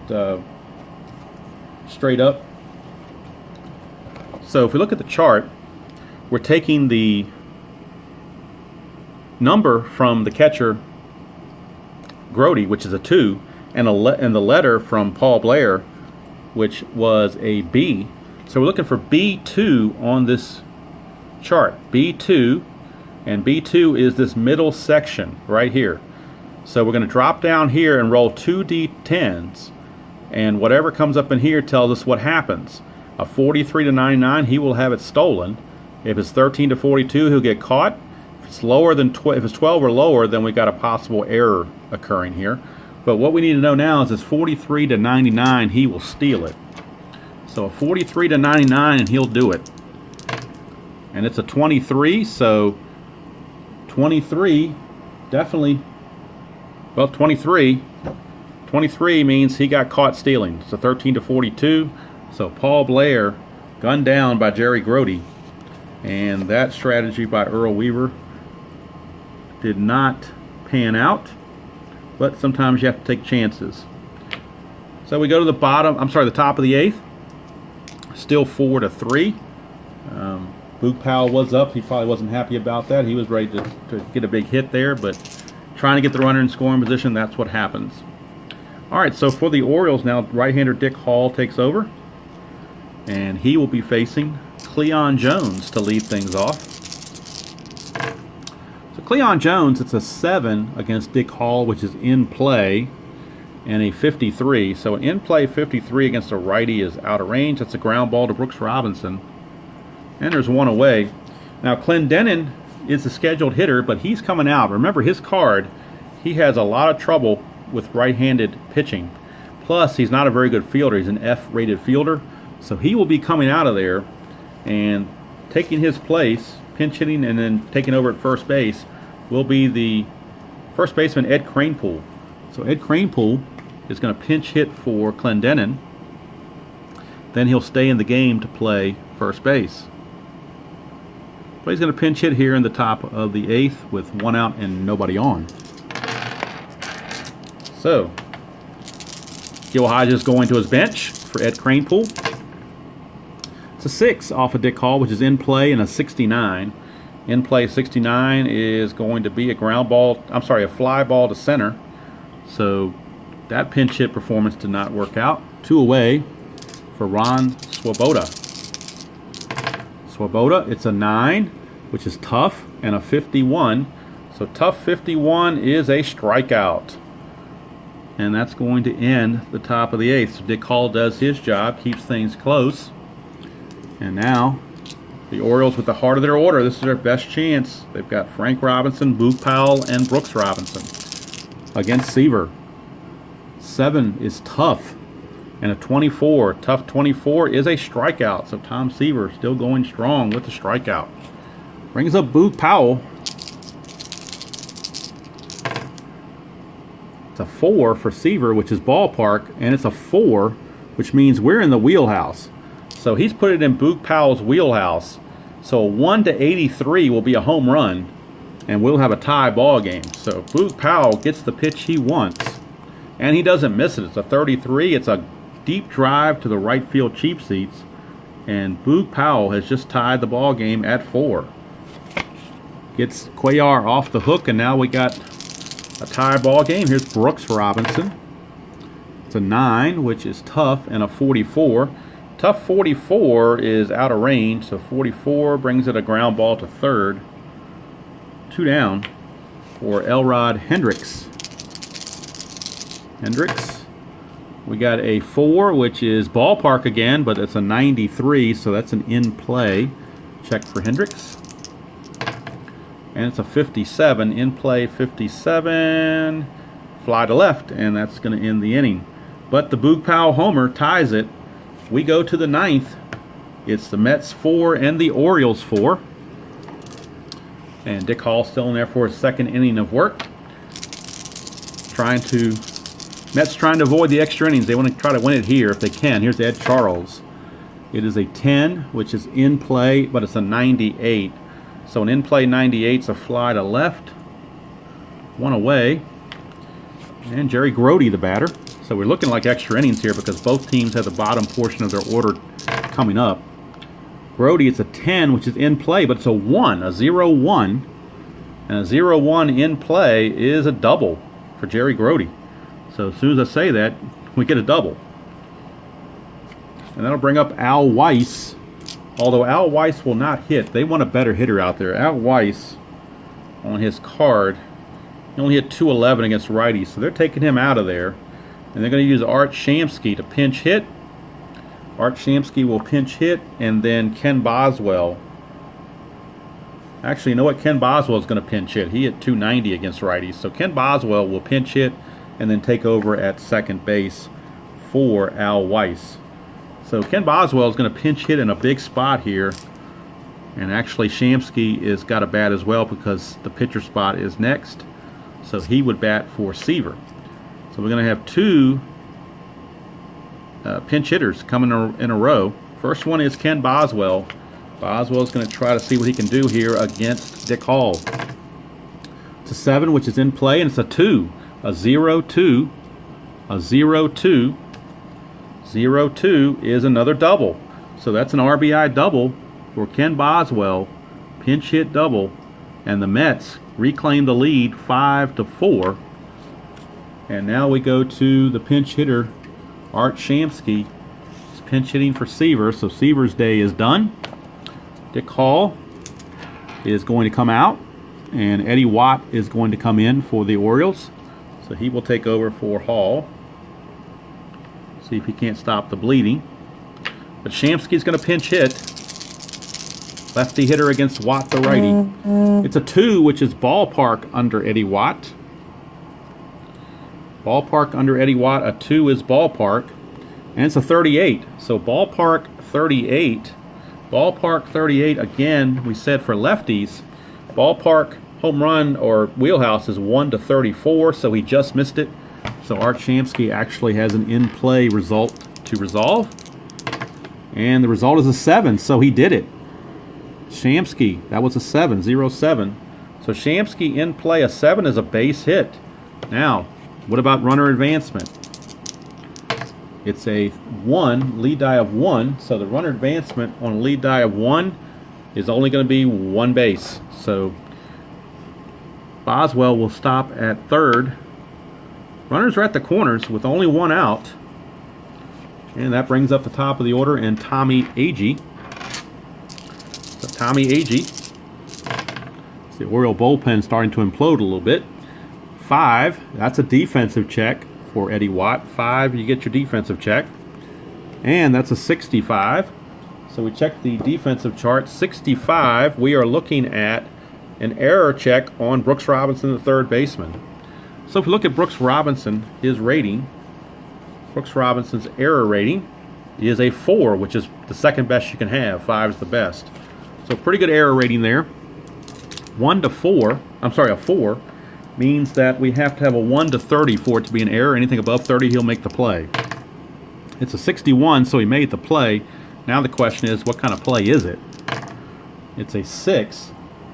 [SPEAKER 1] straight up. So if we look at the chart, we're taking the number from the catcher Grody, which is a 2, and the letter from Paul Blair, which was a B. So we're looking for B2 on this chart. B2, and B2 is this middle section right here. So we're going to drop down here and roll 2 D10s, and whatever comes up in here tells us what happens. A 43 to 99, he will have it stolen. If it's 13 to 42, he'll get caught. If it's lower than if it's 12 or lower, then we got a possible error occurring here. But what we need to know now is 43 to 99, he will steal it. So a 43 to 99, and he'll do it. And it's a 23, so 23 definitely. Well, 23 23 means he got caught stealing. So 13-42. So Paul Blair gunned down by Jerry Grody. And that strategy by Earl Weaver did not pan out. But sometimes you have to take chances. So we go to the top of the 8th. Still 4-3. Boog Powell was up. He probably wasn't happy about that. He was ready to get a big hit there, but trying to get the runner in scoring position, that's what happens. All right, so for the Orioles now, right-hander Dick Hall takes over, and he will be facing Cleon Jones to lead things off. So Cleon Jones, it's a 7 against Dick Hall, which is in play, and a 53. So an in-play 53 against a righty is out of range. That's a ground ball to Brooks Robinson. And there's one away. Now Clendenin is the scheduled hitter, but he's coming out. Remember his card, he has a lot of trouble with right-handed pitching. Plus, he's not a very good fielder. He's an F-rated fielder. So he will be coming out of there and taking his place, pinch hitting and then taking over at first base, will be the first baseman Ed Kranepool. So Ed Kranepool is going to pinch hit for Clendenin. Then he'll stay in the game to play first base. But he's going to pinch hit here in the top of the 8th with 1 out and nobody on. So, Gil Hodges going to his bench for Ed Kranepool. It's a 6 off of Dick Hall, which is in play, and a 69. In play 69 is going to be a a fly ball to center. So that pinch hit performance did not work out. 2 away for Ron Swoboda. Swoboda, it's a 9, which is tough, and a 51. So tough 51 is a strikeout. And that's going to end the top of the 8th. So Dick Hall does his job, keeps things close. And now the Orioles with the heart of their order. This is their best chance. They've got Frank Robinson, Boog Powell, and Brooks Robinson against Seaver. 7 is tough. And a 24, tough 24 is a strikeout. So Tom Seaver still going strong with the strikeout. Brings up Boog Powell. It's a 4 for Seaver, which is ballpark, and it's a 4, which means we're in the wheelhouse. So he's put it in Boog Powell's wheelhouse. So 1-83 will be a home run, and we'll have a tie ball game. So Boog Powell gets the pitch he wants, and he doesn't miss it. It's a 33. It's a deep drive to the right field cheap seats, and Boog Powell has just tied the ball game at 4. Gets Cuellar off the hook, and now we got a tie ball game. Here's Brooks Robinson. It's a 9, which is tough, and a 44. Tough 44 is out of range, so 44 brings it a ground ball to third. 2 down for Elrod Hendricks. We got a 4, which is ballpark again, but it's a 93, so that's an in play. Check for Hendricks. And it's a 57, in play 57, fly to left, and that's going to end the inning. But the Boog Powell homer ties it. We go to the 9th. It's the Mets 4 and the Orioles 4. And Dick Hall still in there for his second inning of work. Mets trying to avoid the extra innings. They want to try to win it here if they can. Here's Ed Charles. It is a 10, which is in play, but it's a 98. So an in-play 98 is a fly to left. 1 away. And Jerry Grody, the batter. So we're looking like extra innings here because both teams have the bottom portion of their order coming up. Grody, it's a 10, which is in play, but it's a 1, a 0-1. And a 0-1 in play is a double for Jerry Grody. So as soon as I say that, we get a double. And that'll bring up Al Weiss. Although Al Weiss will not hit. They want a better hitter out there. Al Weiss, on his card, he only hit .211 against righties. So they're taking him out of there. And they're going to use Art Shamsky to pinch hit. Art Shamsky will pinch hit, and then Ken Boswell. Actually, you know what? Ken Boswell is going to pinch hit. He hit .290 against righties. So Ken Boswell will pinch hit and then take over at second base for Al Weiss. So Ken Boswell is going to pinch hit in a big spot here. And actually, Shamsky is got a bat as well because the pitcher spot is next. So he would bat for Seaver. So we're going to have two pinch hitters coming in a row. First one is Ken Boswell. Boswell's going to try to see what he can do here against Dick Hall. It's a 7, which is in play, and it's a 2. A 0-2. A 0-2. 0-2 is another double. So that's an RBI double for Ken Boswell. Pinch hit double. And the Mets reclaim the lead 5-4. And now we go to the pinch hitter, Art Shamsky. He's pinch hitting for Seaver. So Seaver's day is done. Dick Hall is going to come out, and Eddie Watt is going to come in for the Orioles. So he will take over for Hall. See if he can't stop the bleeding. But Shamsky's going to pinch hit. Lefty hitter against Watt, the righty. It's a 2, which is ballpark under Eddie Watt. Ballpark under Eddie Watt. A 2 is ballpark. And it's a 38. So ballpark 38. Ballpark 38, again, we said for lefties, ballpark home run or wheelhouse is 1-34, so he just missed it. So Art Shamsky actually has an in-play result to resolve. And the result is a 7, so he did it. Shamsky, that was a 7, 0-7. So Shamsky in play, a 7 is a base hit. Now, what about runner advancement? It's a 1, lead die of 1, so the runner advancement on a lead die of 1 is only going to be 1 base. So Boswell will stop at third. Runners are at the corners with only 1 out. And that brings up the top of the order and Tommy Agee. So Tommy Agee. The Oriole bullpen starting to implode a little bit. 5, that's a defensive check for Eddie Watt. 5, you get your defensive check. And that's a 65. So we check the defensive chart. 65, we are looking at an error check on Brooks Robinson, the third baseman. So if we look at Brooks Robinson, his rating, Brooks Robinson's error rating is a 4, which is the second best you can have. 5 is the best. So pretty good error rating there. 1-4, a 4 means that we have to have a 1-30 for it to be an error. Anything above 30, he'll make the play. It's a 61, so he made the play. Now the question is, what kind of play is it? It's a 6.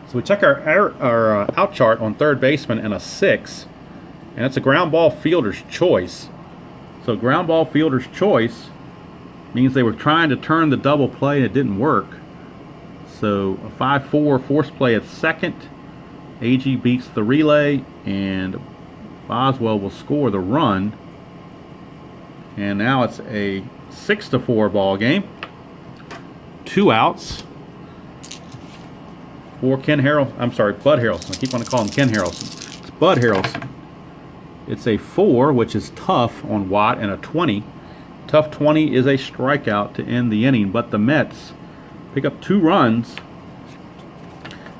[SPEAKER 1] So we check our out chart on third baseman, and a 6. And it's a ground ball fielder's choice. So ground ball fielder's choice means they were trying to turn the double play and it didn't work. So a 5-4 force play at second. Agee beats the relay, and Boswell will score the run. And now it's a 6-4 ball game. 2 outs for Bud Harrelson. I keep wanting to call him Ken Harrelson. It's Bud Harrelson. It's a 4, which is tough on Watt, and a 20. Tough 20 is a strikeout to end the inning, but the Mets pick up 2 runs.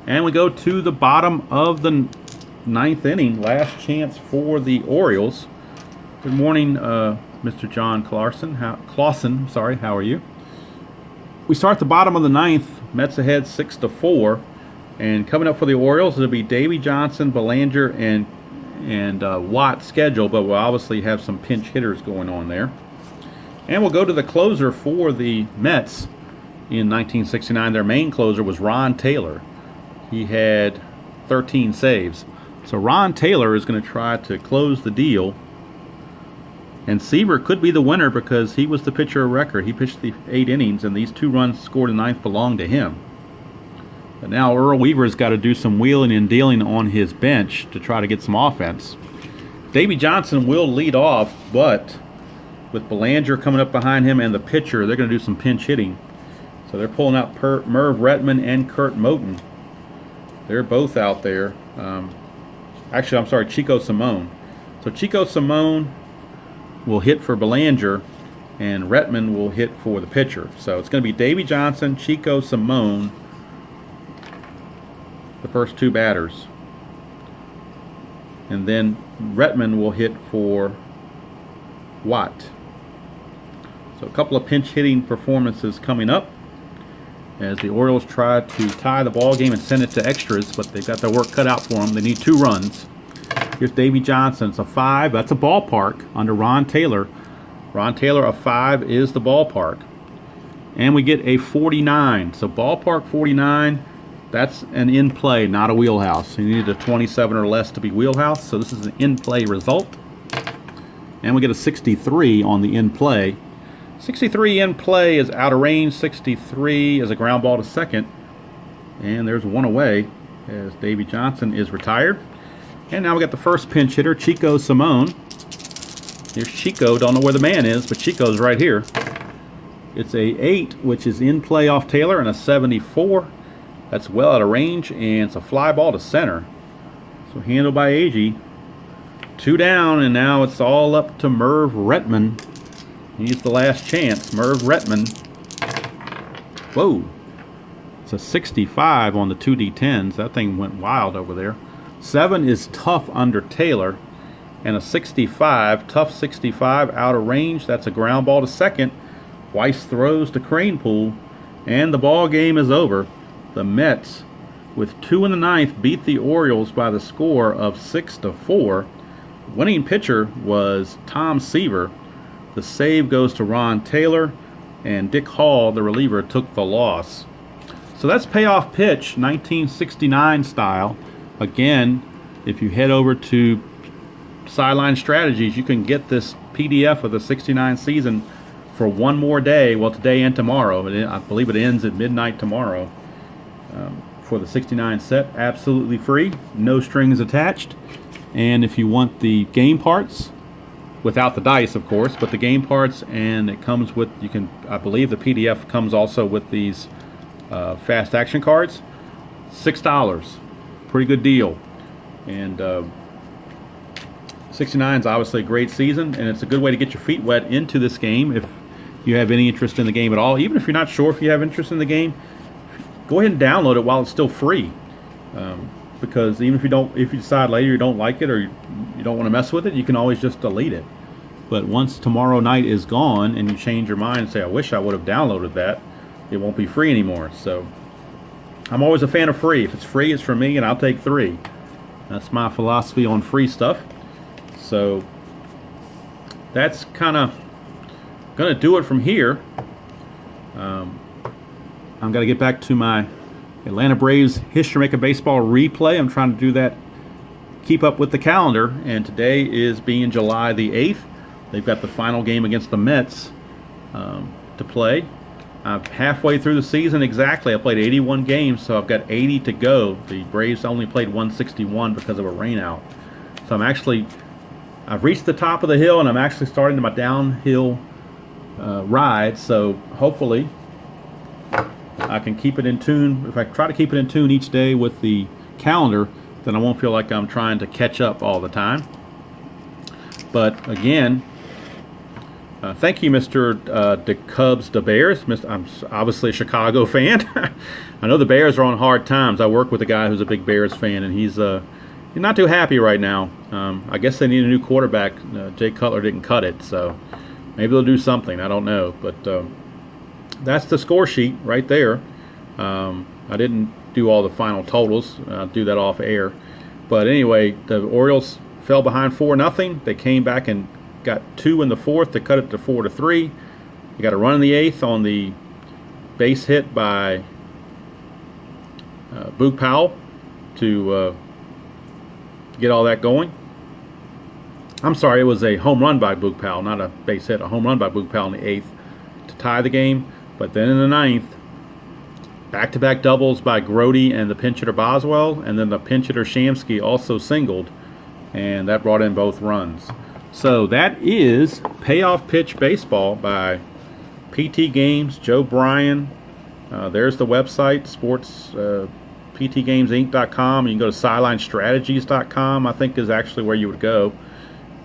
[SPEAKER 1] And we go to the bottom of the 9th inning. Last chance for the Orioles. Good morning, Mr. John Clausen. How are you? We start the bottom of the 9th. Mets ahead 6-4. And coming up for the Orioles, it'll be Davy Johnson, Belanger, and Watt schedule, but we'll obviously have some pinch hitters going on there. And we'll go to the closer for the Mets in 1969. Their main closer was Ron Taylor. He had 13 saves. So Ron Taylor is going to try to close the deal. And Seaver could be the winner because he was the pitcher of record. He pitched the 8 innings, and these 2 runs scored in 9th belonged to him. But now Earl Weaver's got to do some wheeling and dealing on his bench to try to get some offense. Davy Johnson will lead off, but with Belanger coming up behind him and the pitcher, they're going to do some pinch hitting. So they're pulling out Merv Retman and Kurt Moten. They're both out there. Chico Simone. So Chico Simone will hit for Belanger, and Retman will hit for the pitcher. So it's going to be Davy Johnson, Chico Simone, the first 2 batters. And then Retman will hit for Watt. So a couple of pinch hitting performances coming up as the Orioles try to tie the ball game and send it to extras, but they've got their work cut out for them. They need 2 runs. Here's Davy Johnson. It's a 5. That's a ballpark under Ron Taylor. Ron Taylor, a 5 is the ballpark. And we get a 49. So ballpark 49, that's an in-play, not a wheelhouse. You need a 27 or less to be wheelhouse. So this is an in-play result. And we get a 63 on the in-play. 63 in-play is out of range. 63 is a ground ball to second. And there's one away as Davy Johnson is retired. And now we got the first pinch hitter, Chico Simone. Here's Chico. Don't know where the man is, but Chico's right here. It's a 8, which is in play off Taylor, and a 74. That's well out of range, and it's a fly ball to center. So handled by Agee. 2 down, and now it's all up to Merv Retman. He's the last chance. Merv Retman. Whoa. It's a 65 on the 2D10s. That thing went wild over there. 7 is tough under Taylor, and a 65, tough 65 out of range. That's a ground ball to second. Weiss throws to Cranepool, and the ball game is over. The Mets, with 2 in the 9th, beat the Orioles by the score of 6-4. Winning pitcher was Tom Seaver. The save goes to Ron Taylor, and Dick Hall, the reliever, took the loss. So that's Payoff Pitch, 1969 style. Again, if you head over to Sideline Strategies, you can get this PDF of the 69 season for one more day. Well, today and tomorrow. I believe it ends at midnight tomorrow for the 69 set. Absolutely free. No strings attached. And if you want the game parts, without the dice, of course, but the game parts, and it comes with, you can, I believe the PDF comes also with these fast action cards. $6. Pretty good deal. And 69 is obviously a great season, and it's a good way to get your feet wet into this game if you have any interest in the game at all. Even if you're not sure if you have interest in the game, go ahead and download it while it's still free. Because even if you decide later you don't like it or you don't want to mess with it, you can always just delete it. But once tomorrow night is gone and you change your mind and say, I wish I would have downloaded that, it won't be free anymore. So I'm always a fan of free. If it's free, it's for me, and I'll take 3. That's my philosophy on free stuff. So that's kind of going to do it from here. I'm going to get back to my Atlanta Braves History Maker Baseball replay. I'm trying to do that, keep up with the calendar, and today is being July the 8th. They've got the final game against the Mets to play. I'm halfway through the season exactly. I played 81 games, so I've got 80 to go. The Braves only played 161 because of a rainout. So I've reached the top of the hill, and I'm actually starting my downhill ride. So hopefully I can keep it in tune. If I try to keep it in tune each day with the calendar, then I won't feel like I'm trying to catch up all the time. But again, thank you, Mr. De Cubs, De Bears. I'm obviously a Chicago fan. I know the Bears are on hard times. I work with a guy who's a big Bears fan, and he's not too happy right now. I guess they need a new quarterback. Jay Cutler didn't cut it, so maybe they'll do something. I don't know. But that's the score sheet right there. I didn't do all the final totals. I'll do that off air. But anyway, the Orioles fell behind 4-0. They came back and got 2 in the 4th to cut it to 4-3. You got a run in the 8th on the base hit by Boog Powell to get all that going. I'm sorry, it was a home run by Boog Powell, not a base hit. A home run by Boog Powell in the 8th to tie the game. But then in the 9th, back-to-back doubles by Grody and the pinch hitter Boswell, and then the pinch hitter Shamsky also singled, and that brought in both runs. So that is Payoff Pitch Baseball by PT Games, Joe Bryan. There's the website, PTGamesInc.com. You can go to SidelineStrategies.com, I think is actually where you would go.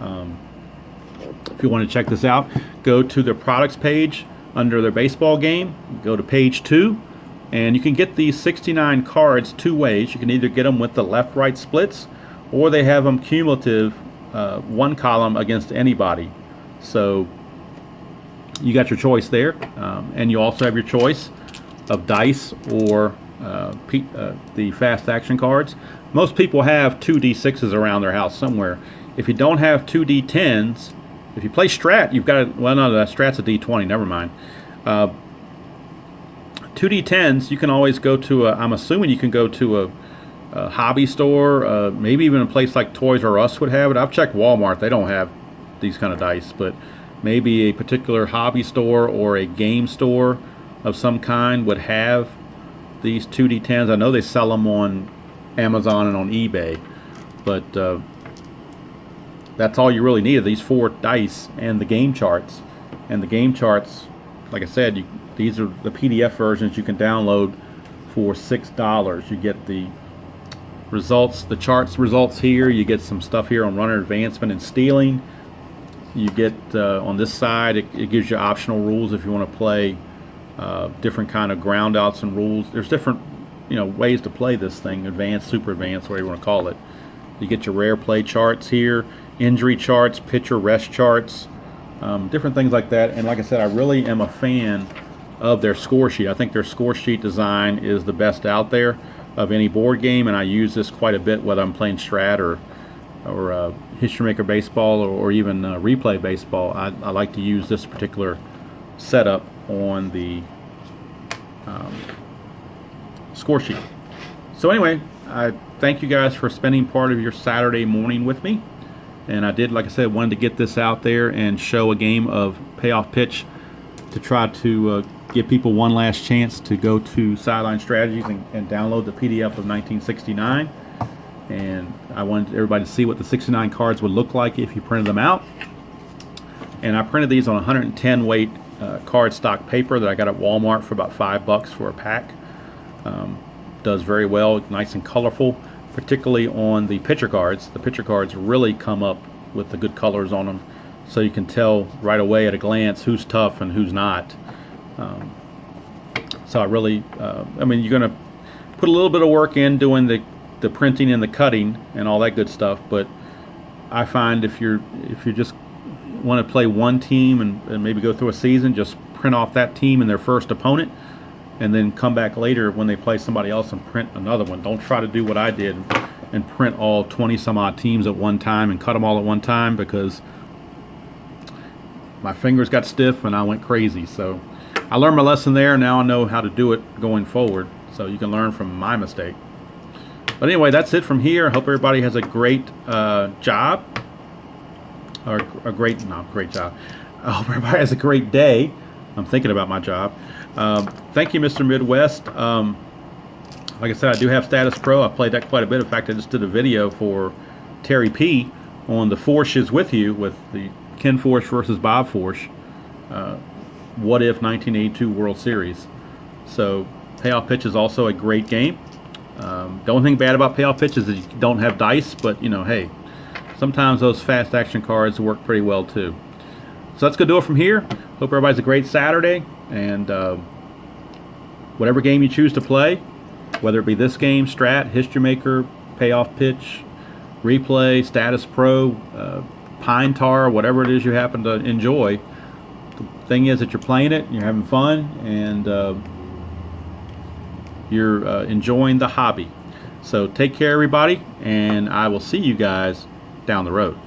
[SPEAKER 1] If you want to check this out, go to their products page under their baseball game. Go to page 2, and you can get these 69 cards 2 ways. You can either get them with the left-right splits, or they have them cumulative, 1 column against anybody. So you got your choice there, and you also have your choice of dice or the fast action cards. Most people have 2d6s around their house somewhere. If you don't have 2d10s, if you play Strat, you've got well, no, that Strat's a d20. Never mind. 2d10s, you can always go to I'm assuming you can go to a hobby store, maybe even a place like Toys R Us would have it. I've checked Walmart; they don't have these kind of dice, but maybe a particular hobby store or a game store of some kind would have these 2d10s. I know they sell them on Amazon and on eBay, but that's all you really need, are these 4 dice and the game charts. And the game charts, like I said, these are the PDF versions you can download for $6. You get the results, the charts results here. You get some stuff here on runner advancement and stealing. You get on this side, it gives you optional rules if you want to play different kind of ground outs and rules. There's different ways to play this thing, advanced, super advanced, whatever you want to call it. You get your rare play charts here, injury charts, pitcher rest charts, different things like that. And like I said, I really am a fan of their score sheet. I think their score sheet design is the best out there of any board game, and I use this quite a bit whether I'm playing Strat or History Maker Baseball or even Replay Baseball. I like to use this particular setup on the score sheet. So anyway, I thank you guys for spending part of your Saturday morning with me. And I did, like I said, wanted to get this out there and show a game of Payoff Pitch to try to give people one last chance to go to Sideline Strategies and download the PDF of 1969. And I wanted everybody to see what the 69 cards would look like if you printed them out. And I printed these on 110 weight cardstock paper that I got at Walmart for about $5 for a pack. Does very well, nice and colorful, particularly on the pitcher cards. The pitcher cards really come up with the good colors on them, so you can tell right away at a glance who's tough and who's not. So I really, you're going to put a little bit of work in doing the printing and the cutting and all that good stuff, but I find if you just want to play one team and maybe go through a season, just print off that team and their first opponent, and then come back later when they play somebody else and print another one. Don't try to do what I did and print all 20 some odd teams at one time and cut them all at one time, because my fingers got stiff and I went crazy. So I learned my lesson there. Now I know how to do it going forward, so you can learn from my mistake. But anyway, that's it from here. I hope everybody has a great job, or a great job. I hope everybody has a great day. I'm thinking about my job. Thank you, Mr. Midwest. Like I said, I do have Status Pro. I played that quite a bit. In fact, I just did a video for Terry P on the Forsh is with you, with the Ken Forsh versus Bob Forsh. What if 1982 World Series? So Payoff Pitch is also a great game. The only thing bad about Payoff Pitch is that you don't have dice, but hey, sometimes those fast action cards work pretty well too. So that's going to do it from here. Hope everybody's a great Saturday, and whatever game you choose to play, whether it be this game, Strat, History Maker, Payoff Pitch, Replay, Status Pro, Pine Tar, whatever it is you happen to enjoy, the thing is that you're playing it, you're having fun, and you're enjoying the hobby. So take care, everybody, and I will see you guys down the road.